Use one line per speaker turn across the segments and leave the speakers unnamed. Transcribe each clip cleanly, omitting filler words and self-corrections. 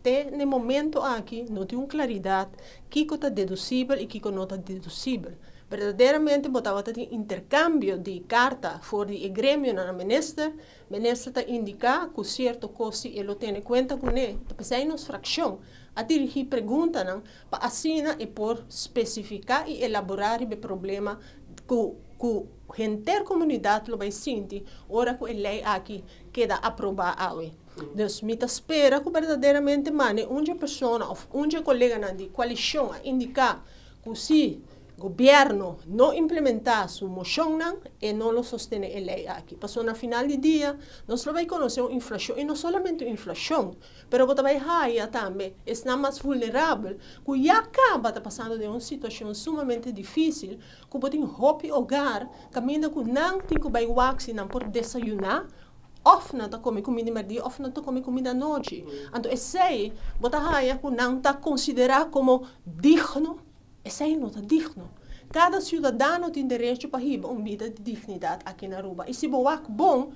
até no momento aqui não tem uma claridade que está deduzível e que não está deduzível. Verdadeiramente, botava ter intercâmbio de carta for de grêmio na ministra está indicar que certo coisa ele tem em conta com ele, depois aí nos fração a dirigir pergunta para assinar e por especificar e elaborar o problema que a inteira comunidade lo vai sentir, ora que a lei aqui queda aprovada. Então, me espera que verdadeiramente uma pessoa ou uma colega de coalição indicar que se o governo não implementar sua moção e não lo sostém a lei aqui. Passou no final do dia, nós vamos conhecer a inflação, e não somente a inflação, mas também a também está mais vulnerável, que já acaba passando de uma situação sumamente difícil, que pode ter um hogar, caminha que não tem que vai waxi, não por desayunar, of não está comendo comida de dia, of não está comendo comida à noite. Então, esse aí, que não está considerado como digno, esse aí não está digno. Cada cidadão tem direito para ter uma vida de dignidade aqui na Aruba. E se você é bom,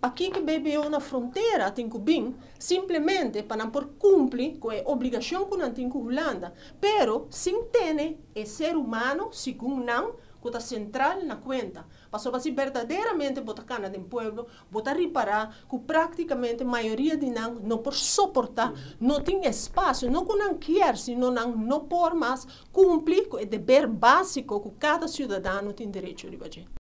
aqui que bebeu na fronteira tem que vir, simplesmente para não cumprir com a obrigação que não tem com a Holanda. Pero, sem ter o ser humano, segundo não, que está central na conta. Passou para se verdadeiramente botar cana do povo, botar reparar que praticamente a maioria de não por suportar, não tem espaço, não que não quer, senão não por mais cumprir com o dever básico que cada cidadão tem direito de fazer.